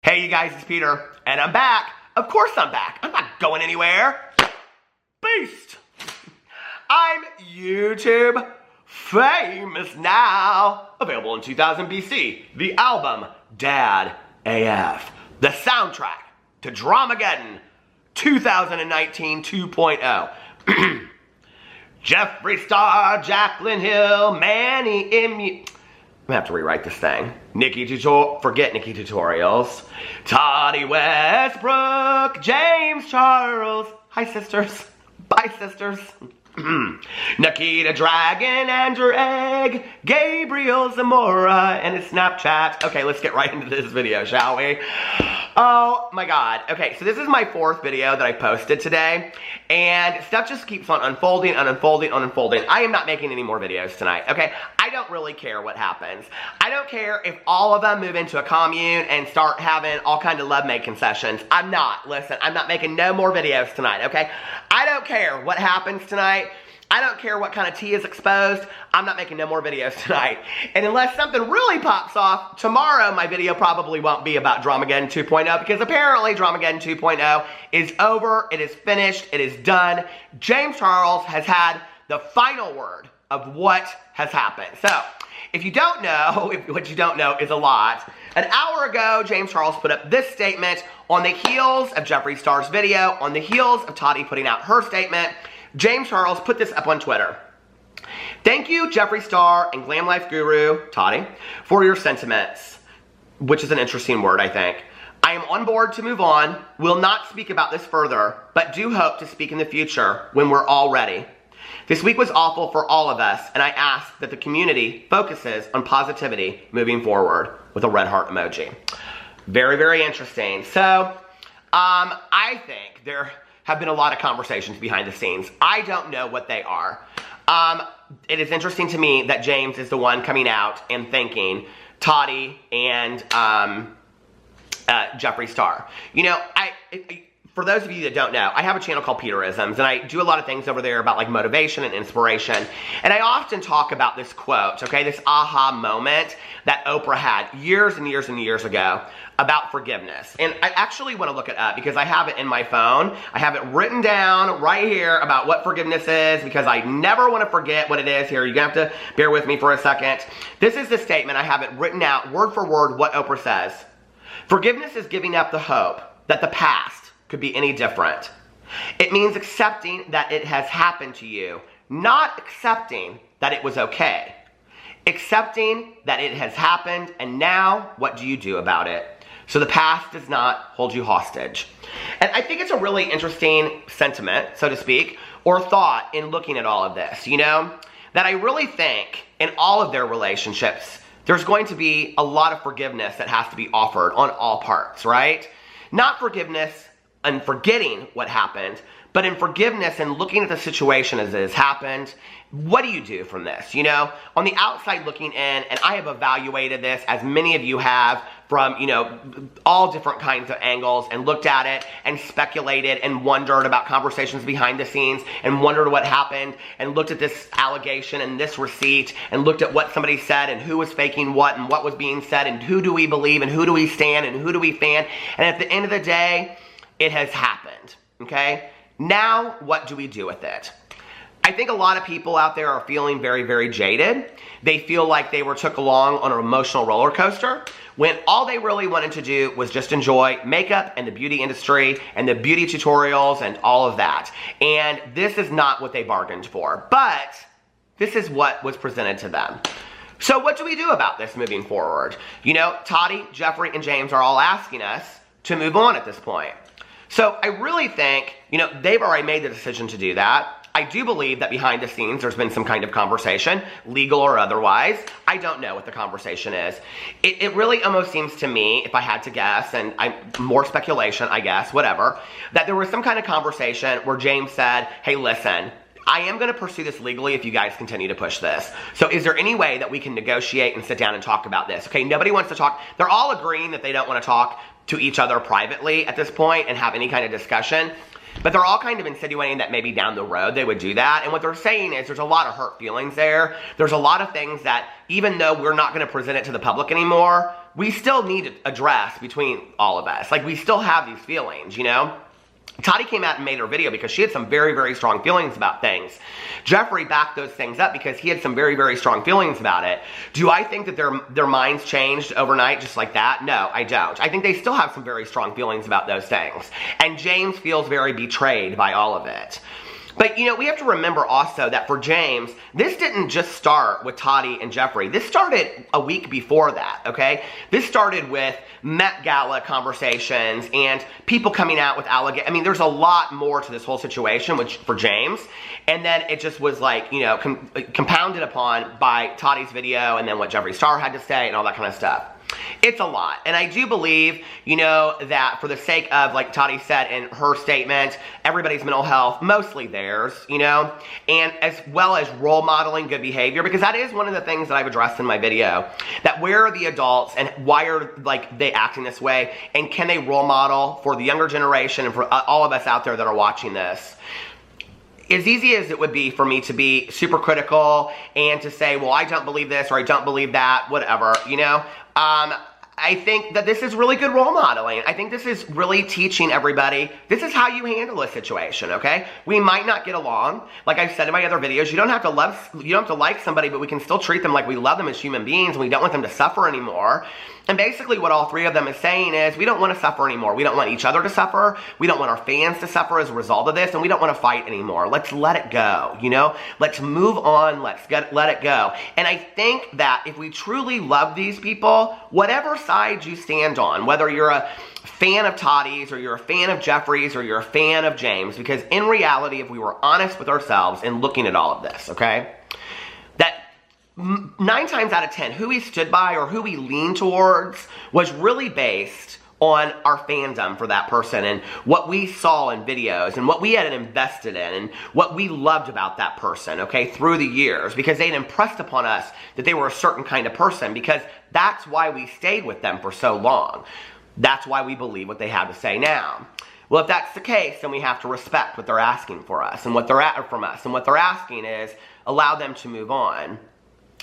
Hey, you guys, it's Peter, and I'm back. Of course I'm back. I'm not going anywhere. Beast. I'm YouTube famous now. Available in 2000 BC. The album Dad AF. The soundtrack to Dramageddon 2019 2.0. Jeffree Star, Jaclyn Hill, Manny I'm gonna have to rewrite this thing. Forget Nikki Tutorials. Tati Westbrook, James Charles. Hi, sisters. Bye, sisters. Nikita Dragon, Andrew Egg, Gabriel Zamora, and his Snapchat. Okay, let's get right into this video, shall we? Oh my God. Okay, so this is my 4th video that I posted today, and stuff just keeps on unfolding and unfolding and unfolding. I am not making any more videos tonight, okay? I don't really care what happens. I don't care if all of them move into a commune and start having all kind of lovemaking sessions. I'm not. Listen, I'm not making no more videos tonight, okay? I don't care what happens tonight. I don't care what kind of tea is exposed. I'm not making no more videos tonight. And unless something really pops off, tomorrow my video probably won't be about Dramageddon 2.0 because apparently Dramageddon 2.0 is over, it is finished, it is done. James Charles has had the final word of what has happened. So, if you don't know, what you don't know is a lot. An hour ago, James Charles put up this statement on the heels of Jeffree Star's video, on the heels of Tati putting out her statement. James Charles put this up on Twitter. Thank you, Jeffree Star and Glam Life Guru, Tati, for your sentiments, which is an interesting word, I think. I am on board to move on, will not speak about this further, but do hope to speak in the future when we're all ready. This week was awful for all of us, and I ask that the community focuses on positivity moving forward, with a red heart emoji. Very, very interesting. So, I think there have been a lot of conversations behind the scenes. I don't know what they are. It is interesting to me that James is the one coming out and thanking Tati and Jeffree Star. You know, for those of you that don't know, I have a channel called Peterisms, and I do a lot of things over there about like motivation and inspiration. And I often talk about this quote, okay, this aha moment that Oprah had years and years and years ago about forgiveness. And I actually want to look it up because I have it in my phone. I have it written down right here about what forgiveness is because I never want to forget what it is here. You're going to have to bear with me for a second. This is the statement. I have it written out word for word what Oprah says. Forgiveness is giving up the hope that the past could be any different. It means accepting that it has happened to you, not accepting that it was okay. Accepting that it has happened, and now what do you do about it? So the past does not hold you hostage. And I think it's a really interesting sentiment, so to speak, or thought in looking at all of this, you know? That I really think in all of their relationships, there's going to be a lot of forgiveness that has to be offered on all parts, right? Not forgiveness and forgetting what happened, but in forgiveness and looking at the situation as it has happened, what do you do from this? You know, on the outside looking in, and I have evaluated this, as many of you have, from, you know, all different kinds of angles, and looked at it, and speculated, and wondered about conversations behind the scenes, and wondered what happened, and looked at this allegation, and this receipt, and looked at what somebody said, and who was faking what, and what was being said, and who do we believe, and who do we stand, and who do we fan, and at the end of the day, it has happened, okay? Now, what do we do with it? I think a lot of people out there are feeling very, very jaded. They feel like they were took along on an emotional roller coaster when all they really wanted to do was just enjoy makeup and the beauty industry and the beauty tutorials and all of that. And this is not what they bargained for, but this is what was presented to them. So what do we do about this moving forward? You know, Tati, Jeffree, and James are all asking us to move on at this point. So I really think, you know, they've already made the decision to do that. I do believe that behind the scenes there's been some kind of conversation, legal or otherwise. I don't know what the conversation is. It really almost seems to me, if I had to guess, and more speculation, I guess, whatever, that there was some kind of conversation where James said, hey, listen, I am going to pursue this legally if you guys continue to push this. So is there any way that we can negotiate and sit down and talk about this? Okay, nobody wants to talk. They're all agreeing that they don't want to talk to each other privately at this point and have any kind of discussion. But they're all kind of insinuating that maybe down the road they would do that. And what they're saying is there's a lot of hurt feelings there. There's a lot of things that even though we're not going to present it to the public anymore, we still need to address between all of us. Like, we still have these feelings, you know? Tati came out and made her video because she had some very, very strong feelings about things. Jeffree backed those things up because he had some very, very strong feelings about it. Do I think that their minds changed overnight just like that? No, I don't. I think they still have some very strong feelings about those things. And James feels very betrayed by all of it. But, you know, we have to remember also that for James, this didn't just start with Tati and Jeffree. This started a week before that, okay? This started with Met Gala conversations and people coming out with allegations. I mean, there's a lot more to this whole situation for James. And then it just was like, you know, compounded upon by Tati's video and then what Jeffree Star had to say and all that kind of stuff. It's a lot. And I do believe, you know, that for the sake of, like Tati said in her statement, everybody's mental health, mostly theirs, you know, and as well as role modeling good behavior, because that is one of the things that I've addressed in my video, that where are the adults and why are, like, they acting this way, and can they role model for the younger generation and for all of us out there that are watching this. As easy as it would be for me to be super critical and to say, well, I don't believe this or I don't believe that, whatever, you know, I think that this is really good role modeling. I think this is really teaching everybody, this is how you handle a situation, okay? We might not get along. Like I've said in my other videos, you don't have to like somebody, but we can still treat them like we love them as human beings and we don't want them to suffer anymore. And basically what all three of them is saying is, we don't want to suffer anymore. We don't want each other to suffer. We don't want our fans to suffer as a result of this. And we don't want to fight anymore. Let's let it go, you know? Let's move on. Let it go. And I think that if we truly love these people, whatever side you stand on, whether you're a fan of Tati's or you're a fan of Jeffree's or you're a fan of James, because in reality, if we were honest with ourselves and looking at all of this, okay? That 9 times out of 10, who we stood by or who we leaned towards was really based on our fandom for that person and what we saw in videos and what we had invested in and what we loved about that person, okay, through the years, because they'd impressed upon us that they were a certain kind of person, because that's why we stayed with them for so long. That's why we believe what they have to say now. Well, if that's the case, then we have to respect what they're asking for us and what they're from us. And what they're asking is allow them to move on.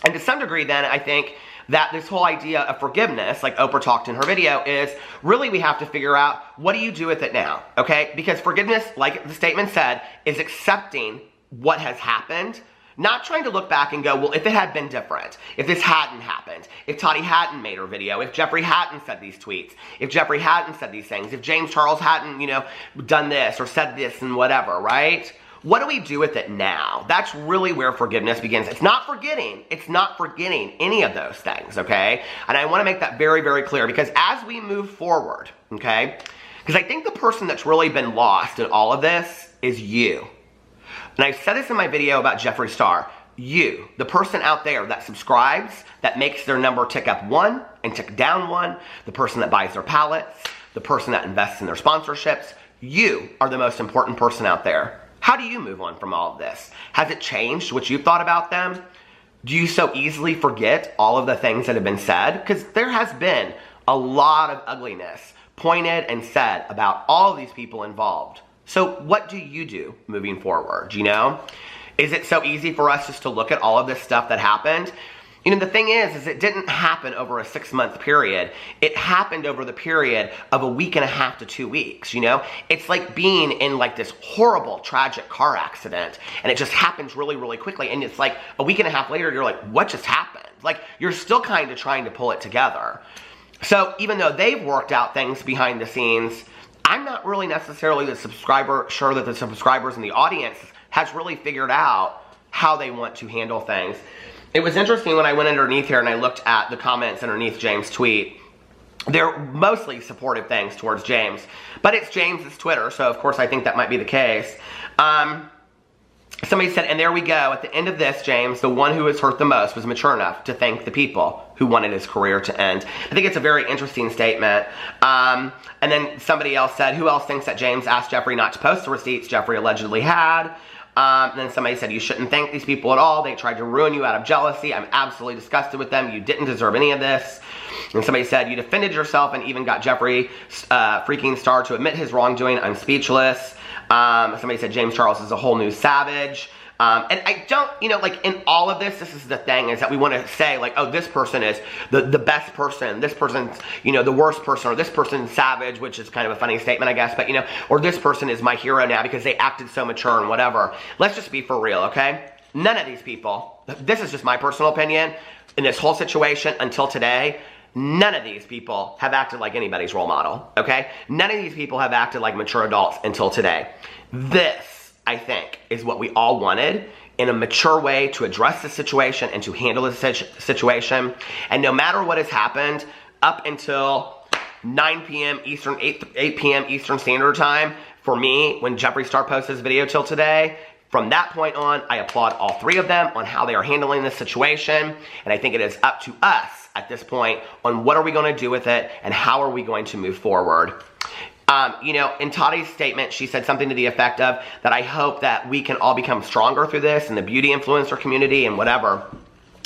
And to some degree, then, I think that this whole idea of forgiveness, like Oprah talked in her video, is really we have to figure out, what do you do with it now, okay? Because forgiveness, like the statement said, is accepting what has happened, not trying to look back and go, well, if it had been different, if this hadn't happened, if Tati hadn't made her video, if Jeffree hadn't said these tweets, if Jeffree hadn't said these things, if James Charles hadn't, you know, done this or said this and whatever, right? What do we do with it now? That's really where forgiveness begins. It's not forgetting. It's not forgetting any of those things, okay? And I want to make that very, very clear, because as we move forward, okay, because I think the person that's really been lost in all of this is you. And I've said this in my video about Jeffree Star. You, the person out there that subscribes, that makes their number tick up 1 and tick down 1, the person that buys their palettes, the person that invests in their sponsorships, you are the most important person out there. How do you move on from all of this? Has it changed what you've thought about them? Do you so easily forget all of the things that have been said? Because there has been a lot of ugliness pointed and said about all of these people involved. So what do you do moving forward, you know? Is it so easy for us just to look at all of this stuff that happened? You know, the thing is it didn't happen over a 6-month period. It happened over the period of a week and a half to 2 weeks, you know? It's like being in like this horrible, tragic car accident, and it just happens really, really quickly, and it's like a week and a half later, you're like, what just happened? Like, you're still kind of trying to pull it together. So even though they've worked out things behind the scenes, I'm not really necessarily sure that the subscribers in the audience has really figured out how they want to handle things. It was interesting when I went underneath here and I looked at the comments underneath James' tweet. They're mostly supportive things towards James, but it's James's Twitter, so of course I think that might be the case. Somebody said, and there we go, at the end of this, James, the one who was hurt the most was mature enough to thank the people who wanted his career to end. I think it's a very interesting statement. And then somebody else said, who else thinks that James asked Jeffree not to post the receipts Jeffree allegedly had? And then somebody said, you shouldn't thank these people at all. They tried to ruin you out of jealousy. I'm absolutely disgusted with them. You didn't deserve any of this. And somebody said, you defended yourself and even got Jeffree freaking Star to admit his wrongdoing. I'm speechless. Somebody said James Charles is a whole new savage. And I don't, like in all of this is the thing, is that we want to say like, oh, this person is the best person, this person's, the worst person, or this person's savage, which is kind of a funny statement, I guess, but or this person is my hero now because they acted so mature and whatever. Let's just be for real, okay? None of these people, this is just my personal opinion, in this whole situation until today, none of these people have acted like anybody's role model, okay? None of these people have acted like mature adults until today. This, I think, is what we all wanted, in a mature way to address the situation and to handle the situation. And no matter what has happened up until 9 p.m. Eastern, 8 p.m. Eastern Standard Time, for me, when Jeffree started posting this video till today, from that point on, I applaud all three of them on how they are handling this situation. And I think it is up to us at this point on what are we going to do with it and how are we going to move forward. In Tati's statement, she said something to the effect of that I hope that we can all become stronger through this in the beauty influencer community and whatever.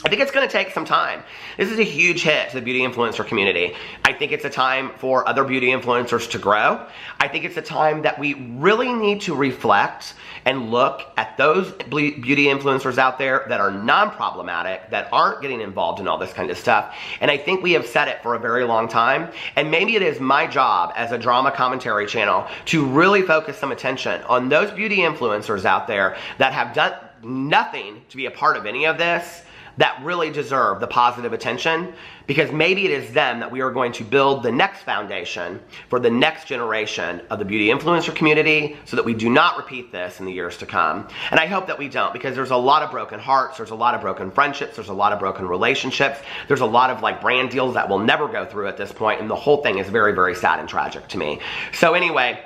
I think it's going to take some time. This is a huge hit to the beauty influencer community. I think it's a time for other beauty influencers to grow. I think it's a time that we really need to reflect and look at those beauty influencers out there that are non-problematic, that aren't getting involved in all this kind of stuff. And I think we have said it for a very long time. And maybe it is my job as a drama commentary channel to really focus some attention on those beauty influencers out there that have done nothing to be a part of any of this, that really deserve the positive attention, because maybe it is them that we are going to build the next foundation for the next generation of the beauty influencer community, so that we do not repeat this in the years to come. And I hope that we don't, because there's a lot of broken hearts, there's a lot of broken friendships, there's a lot of broken relationships, there's a lot of like brand deals that will never go through at this point, and the whole thing is very, very sad and tragic to me. So anyway,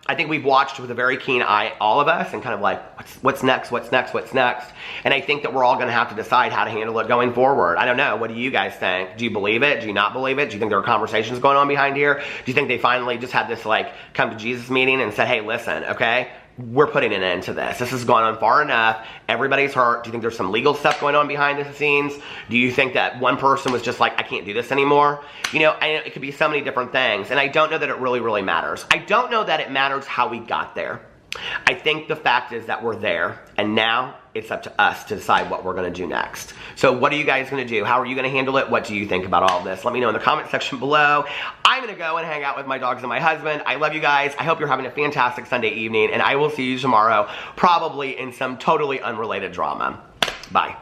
I think we've watched with a very keen eye, all of us, and kind of like, what's next, what's next, what's next? And I think that we're all going to have to decide how to handle it going forward. I don't know. What do you guys think? Do you believe it? Do you not believe it? Do you think there are conversations going on behind here? Do you think they finally just had this like come to Jesus meeting and said, hey, listen, okay, we're putting an end to this. This has gone on far enough. Everybody's hurt. Do you think there's some legal stuff going on behind the scenes? Do you think that one person was just like, I can't do this anymore? It could be so many different things. And I don't know that it really, really matters. I don't know that it matters how we got there. I think the fact is that we're there, and now it's up to us to decide what we're going to do next. So what are you guys going to do? How are you going to handle it? What do you think about all of this? Let me know in the comment section below. I'm going to go and hang out with my dogs and my husband. I love you guys. I hope you're having a fantastic Sunday evening, and I will see you tomorrow, probably in some totally unrelated drama. Bye.